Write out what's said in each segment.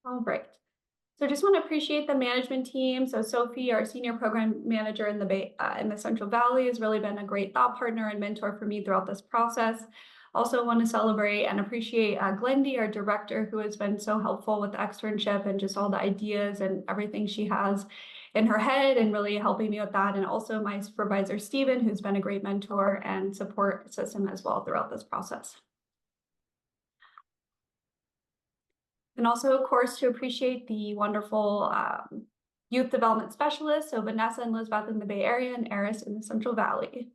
All right. So just want to appreciate the management team. So Sophie, our senior program manager in the in the Central Valley, has really been a great thought partner and mentor for me throughout this process. Also want to celebrate and appreciate Glendy, our director, who has been so helpful with the externship and just all the ideas and everything she has in her head and really helping me with that. And also my supervisor, Stephen, who's been a great mentor and support system as well throughout this process. And also, of course, to appreciate the wonderful youth development specialists, so Vanessa and Elizabeth in the Bay Area and Eris in the Central Valley.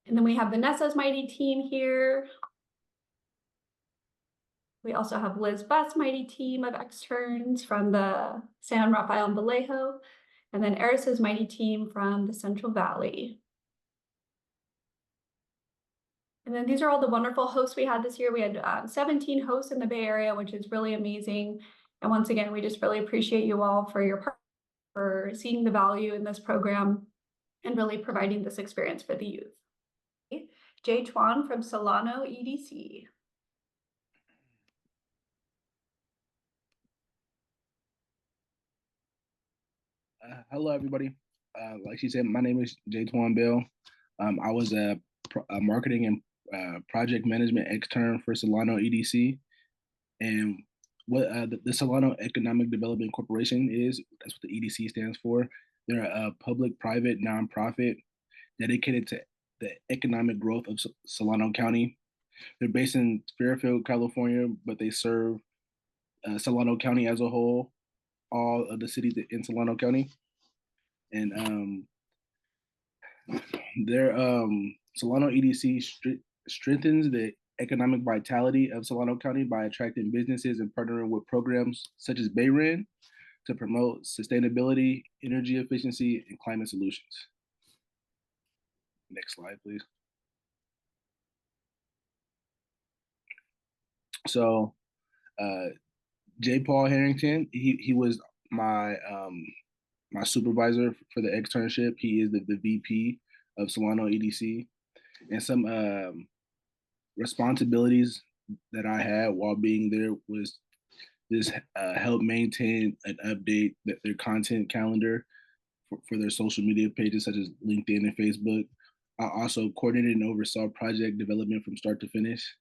And then we have Vanessa's mighty team here. We also have Liz Beth's mighty team of externs from the San Rafael and Vallejo, and then Eris's mighty team from the Central Valley. And then these are all the wonderful hosts we had this year. We had 17 hosts in the Bay Area, which is really amazing. And once again, we just really appreciate you all for your for seeing the value in this program and really providing this experience for the youth. Jaytwann from Solano EDC. Hello, everybody. Like she said, my name is Jaytwann Bill. I was a marketing and project management extern for Solano EDC. And what the Solano Economic Development Corporation is, that's what the EDC stands for. They're a public-private nonprofit dedicated to the economic growth of Solano County. They're based in Fairfield, California, but they serve Solano County as a whole, all of the cities in Solano County. And their Solano EDC strengthens the economic vitality of Solano County by attracting businesses and partnering with programs such as Bayren to promote sustainability, energy efficiency, and climate solutions. Next slide, please. So J. Paul Harrington, he was my my supervisor for the externship. He is the VP of Solano EDC. And some responsibilities that I had while being there was this help maintain and update their content calendar for their social media pages such as LinkedIn and Facebook. I also coordinated and oversaw project development from start to finish.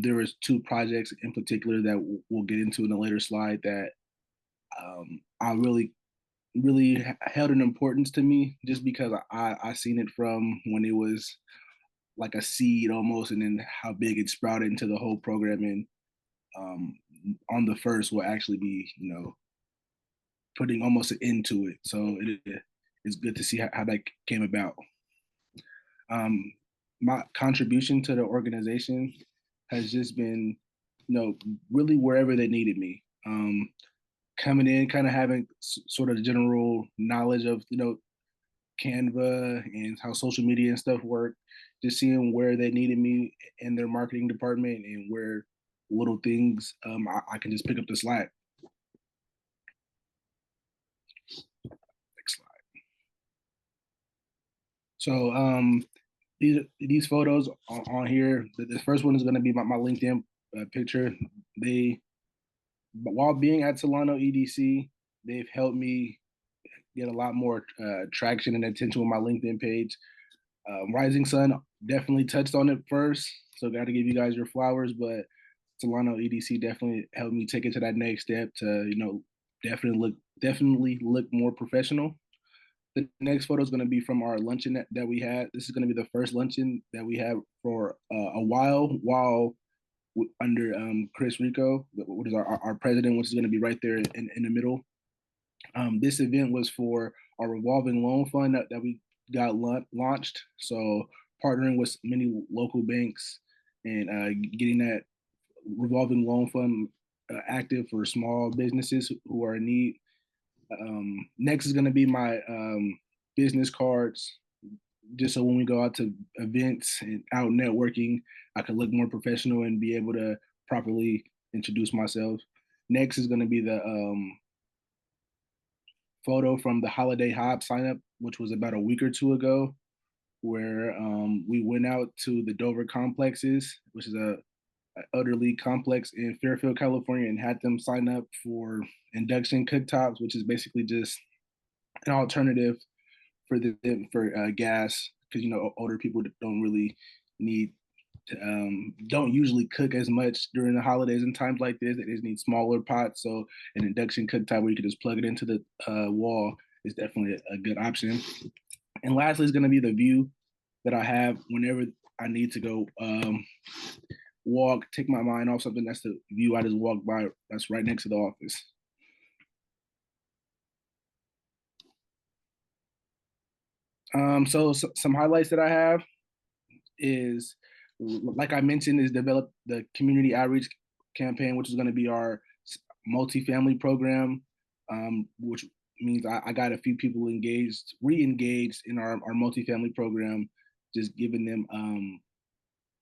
There was two projects in particular that we'll get into in a later slide that I really held an importance to me just because I seen it from when it was like a seed almost, and then how big it sprouted into the whole program. And on the first will actually be, putting almost an end to it. So it's good to see how that came about. My contribution to the organization has just been, really wherever they needed me. Coming in, kind of having sort of general knowledge of, Canva and how social media and stuff work, just seeing where they needed me in their marketing department and where little things I can just pick up the slack. Next slide. So these photos on here, the first one is going to be my LinkedIn picture. While being at Solano EDC, they've helped me get a lot more traction and attention with my LinkedIn page. Rising Sun definitely touched on it first, so got to give you guys your flowers. But Solano EDC definitely helped me take it to that next step to definitely look more professional. The next photo is going to be from our luncheon that we had. This is going to be the first luncheon that we had for a while under Chris Rico, what is our president, which is going to be right there in the middle. This event was for our revolving loan fund that we got launched. So partnering with many local banks and getting that revolving loan fund active for small businesses who are in need. Next is going to be my business cards, just so when we go out to events and out networking, I can look more professional and be able to properly introduce myself. Next is going to be the photo from the Holiday Hop sign up, which was about a week or two ago, where we went out to the Dover complexes, which is a elderly complex in Fairfield, California, and had them sign up for induction cooktops, which is basically just an alternative for them for gas, because older people don't really need don't usually cook as much during the holidays and times like this. They just need smaller pots. So an induction cooktop where you can just plug it into the wall is definitely a good option. And lastly is going to be the view that I have whenever I need to go walk, take my mind off something. That's the view I just walk by. That's right next to the office. So some highlights that I have is, like I mentioned, is develop the community outreach campaign, which is going to be our multifamily program, which means I got a few people engaged, re-engaged in our multifamily program, just giving them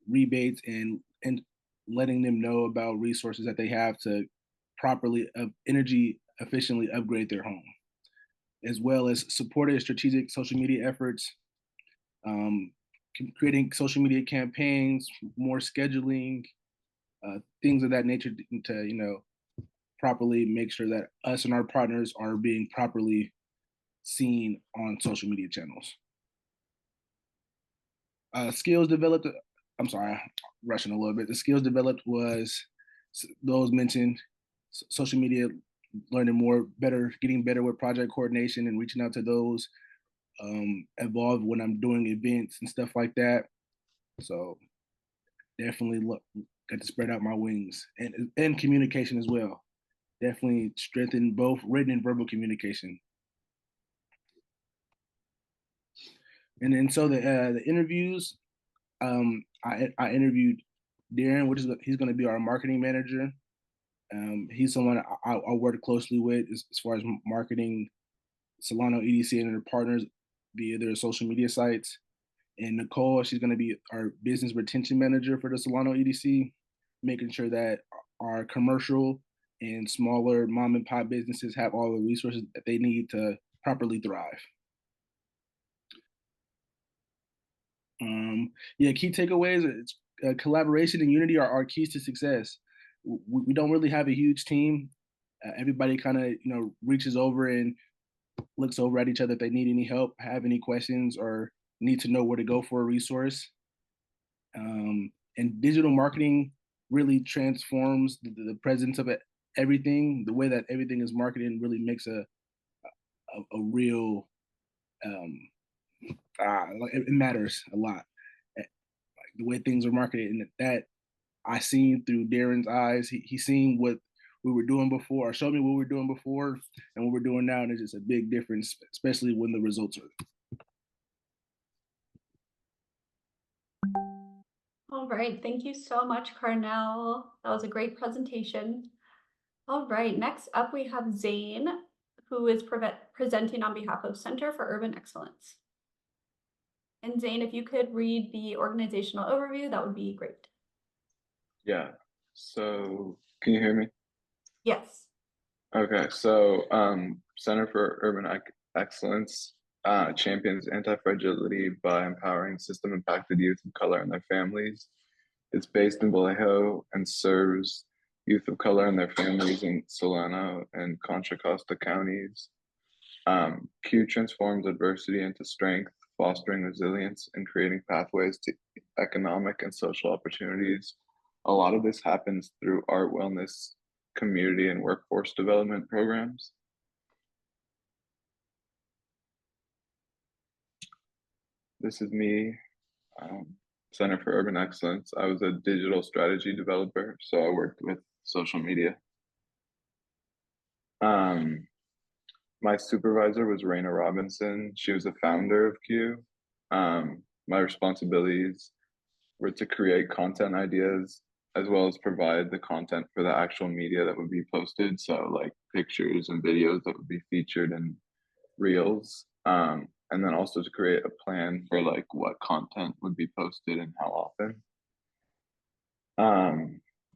rebates and letting them know about resources that they have to properly energy efficiently upgrade their home, as well as supported strategic social media efforts, um, creating social media campaigns, more scheduling, things of that nature to properly make sure that us and our partners are being properly seen on social media channels. Skills developed. I'm sorry, I'm rushing a little bit. The skills developed was those mentioned: social media, learning more, better, getting better with project coordination and reaching out to those involved when I'm doing events and stuff like that. So definitely got to spread out my wings and communication as well. Definitely strengthen both written and verbal communication. And then so the interviews, I interviewed Darren, which is he's going to be our marketing manager. He's someone I work closely with as far as marketing Solano EDC and their partners via their social media sites. And Nicole, she's going to be our business retention manager for the Solano EDC, making sure that our commercial and smaller mom and pop businesses have all the resources that they need to properly thrive. Yeah, key takeaways: it's, collaboration and unity are keys to success. We don't really have a huge team. Everybody kind of reaches over and looks over at each other if they need any help, have any questions, or need to know where to go for a resource. And digital marketing really transforms the presence of everything. The way that everything is marketed really makes a real it matters a lot. Like the way things are marketed, and that I seen through Darren's eyes. He seen what we were doing before, or showed me what we were doing before and what we're doing now, and it's just a big difference, especially when the results are. All right, thank you so much, Carnell. That was a great presentation. All right, next up we have Zane, who is presenting on behalf of Center for Urban Excellence. And Zane, if you could read the organizational overview, that would be great. Yeah, so can you hear me? Yes. Okay, so Center for Urban Excellence champions anti-fragility by empowering system-impacted youth of color and their families. It's based in Vallejo and serves youth of color and their families in Solano and Contra Costa counties. Q transforms adversity into strength, fostering resilience and creating pathways to economic and social opportunities. A lot of this happens through art, wellness, community, and workforce development programs. This is me, Center for Urban Excellence. I was a digital strategy developer, so I worked with social media. My supervisor was Raina Robinson. She was the founder of Q. My responsibilities were to create content ideas as well as provide the content for the actual media that would be posted. So like pictures and videos that would be featured in reels. And then also to create a plan for like what content would be posted and how often.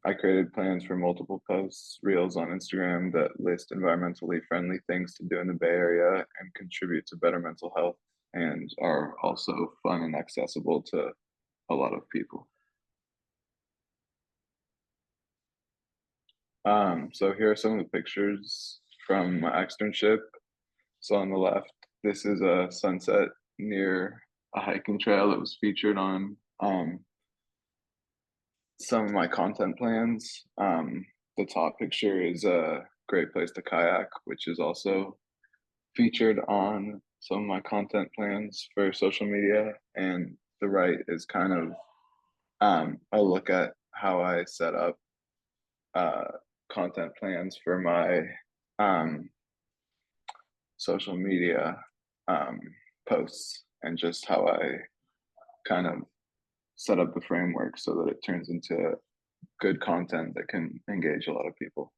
I created plans for multiple posts, reels on Instagram that list environmentally friendly things to do in the Bay Area and contribute to better mental health and are also fun and accessible to a lot of people. So here are some of the pictures from my externship. So on the left, this is a sunset near a hiking trail that was featured on some of my content plans. The top picture is a great place to kayak, which is also featured on some of my content plans for social media. And the right is kind of a look at how I set up uh, content plans for my um, social media um, posts and just how I kind of set up the framework so that it turns into good content that can engage a lot of people.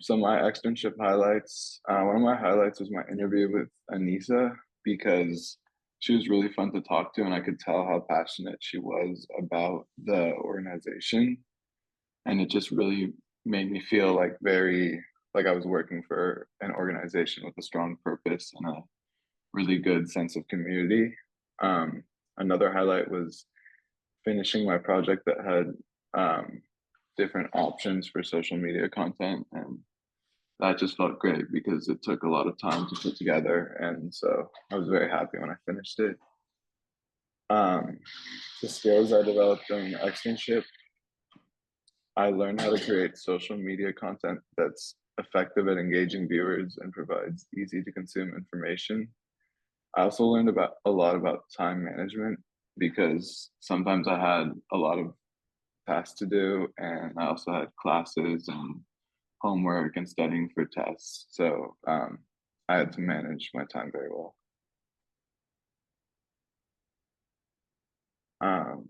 So my externship highlights, one of my highlights was my interview with Anissa because she was really fun to talk to and I could tell how passionate she was about the organization. And it just really made me feel like like I was working for an organization with a strong purpose and a really good sense of community. Another highlight was finishing my project that had different options for social media content, and that just felt great because it took a lot of time to put together, and so I was very happy when I finished it. The skills I developed during the externship, I learned how to create social media content that's effective at engaging viewers and provides easy to consume information. I also learned about a lot about time management because sometimes I had a lot of tasks to do, and I also had classes and homework and studying for tests. So I had to manage my time very well. Um,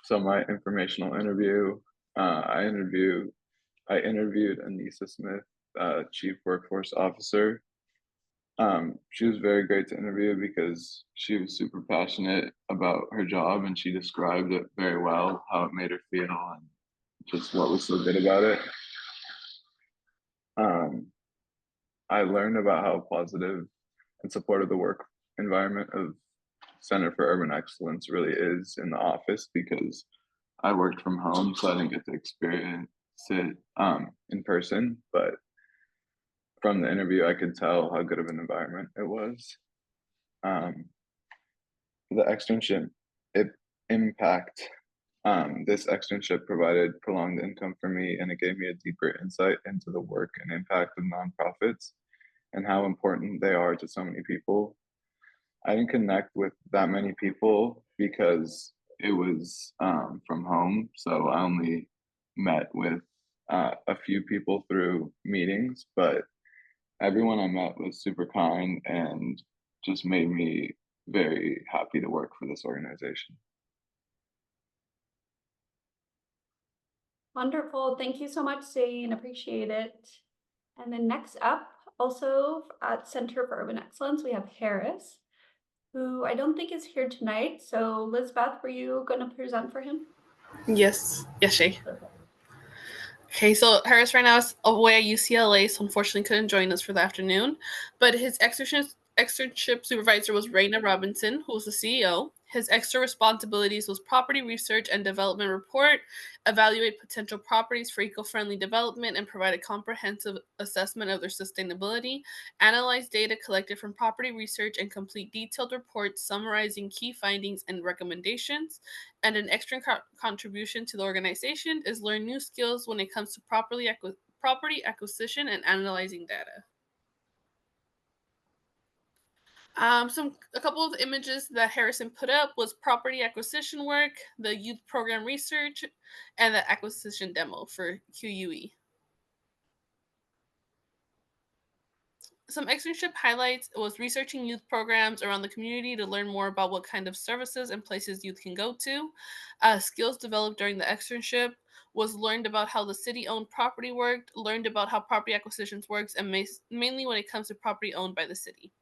so my informational interview, I interviewed Anissa Smith, Chief Workforce Officer. She was very great to interview because she was super passionate about her job and she described it very well, how it made her feel and just what was so good about it. I learned about how positive and supportive the work environment of Center for Urban Excellence really is in the office because I worked from home, so I didn't get to experience it in person. But from the interview, I could tell how good of an environment it was. The externship, it impact. This externship provided prolonged income for me, and it gave me a deeper insight into the work and impact of nonprofits and how important they are to so many people. I didn't connect with that many people because it was from home, so I only met with a few people through meetings, but everyone I met was super kind and just made me very happy to work for this organization. Wonderful. Thank you so much, Zane. Appreciate it. And then next up, also at Center for Urban Excellence, we have Harris, who I don't think is here tonight. So Lizbeth, were you going to present for him? Yes, Shay. Okay, so Harris right now is away at UCLA, so unfortunately couldn't join us for the afternoon. But his externship supervisor was Raina Robinson, who was the CEO. His extra responsibilities was property research and development report, evaluate potential properties for eco-friendly development, and provide a comprehensive assessment of their sustainability, analyze data collected from property research, and complete detailed reports summarizing key findings and recommendations. And an extra contribution to the organization is learn new skills when it comes to property acquisition and analyzing data. A couple of images that Harrison put up was property acquisition work, the youth program research, and the acquisition demo for QUE. Some externship highlights was researching youth programs around the community to learn more about what kind of services and places youth can go to. Skills developed during the externship was learned about how the city-owned property worked, learned about how property acquisitions works, and mainly when it comes to property owned by the city.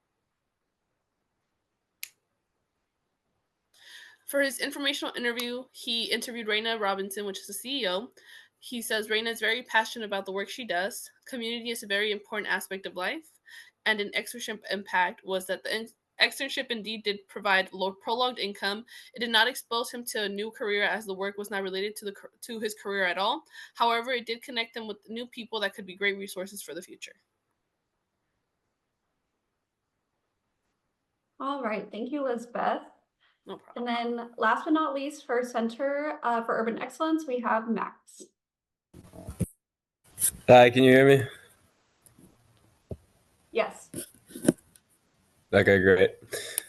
For his informational interview, he interviewed Raina Robinson, which is the CEO. He says Raina is very passionate about the work she does. Community is a very important aspect of life. And an externship impact was that the Externship indeed did provide prolonged income. It did not expose him to a new career as the work was not related to his career at all. However, it did connect him with new people that could be great resources for the future. All right, thank you, Elizabeth. No problem. And then last but not least, for Center for Urban Excellence, we have Max. Hi, can you hear me? Yes. Okay, great.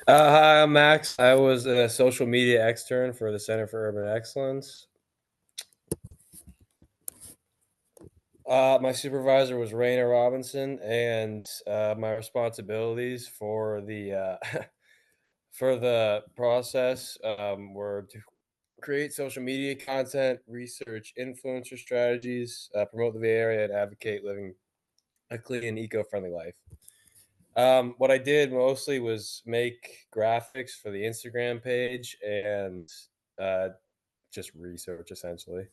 Hi, I'm Max. I was a social media extern for the Center for Urban Excellence. My supervisor was Raina Robinson, and my responsibilities for the for the process were to create social media content, research influencer strategies, promote the Bay Area, and advocate living a clean and eco-friendly life. What I did mostly was make graphics for the Instagram page and uh, just research essentially.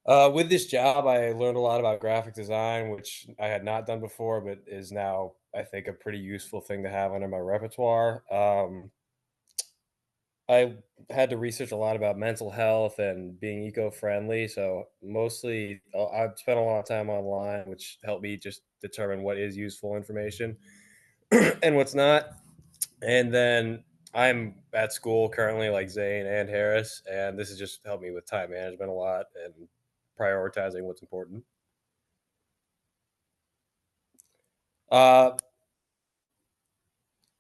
With this job, I learned a lot about graphic design, which I had not done before, but is now, I think, a pretty useful thing to have under my repertoire. I had to research a lot about mental health and being eco-friendly. So mostly, I've spent a lot of time online, which helped me just determine what is useful information and what's not. And then I'm at school currently, like Zane and Harris, and this has just helped me with time management a lot and prioritizing what's important. Uh,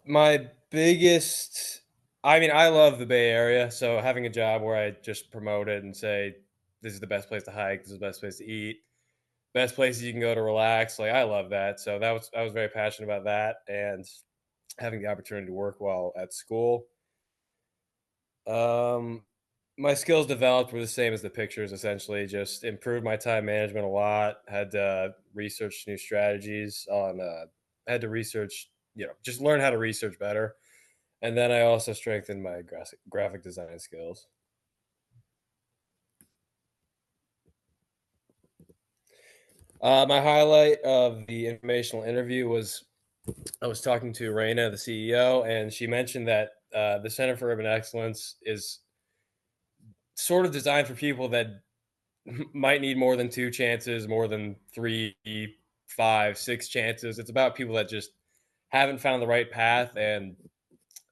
my biggest, I mean, I love the Bay Area, so having a job where I just promote it and say, this is the best place to hike, this is the best place to eat, best places you can go to relax. Like I love that. So I was very passionate about that and having the opportunity to work while at school. Um, my skills developed were the same as the pictures, essentially. Just improved my time management a lot. Had to research new strategies on. Had to research, just learn how to research better, and then I also strengthened my graphic design skills. My highlight of the informational interview was I was talking to Raina, the CEO, and she mentioned that the Center for Urban Excellence is sort of designed for people that might need more than two chances, more than three, five, six chances. It's about people that just haven't found the right path, and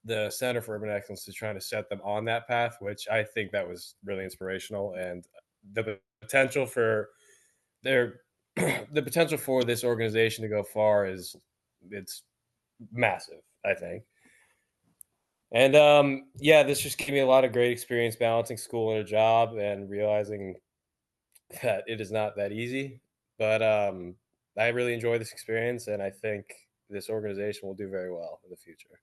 the Center for Urban Excellence is trying to set them on that path, which I think that was really inspirational. And the potential for their the potential for this organization to go far is it's massive, I think. And yeah, this just gave me a lot of great experience balancing school and a job and realizing that it is not that easy. But I really enjoy this experience, and I think this organization will do very well in the future.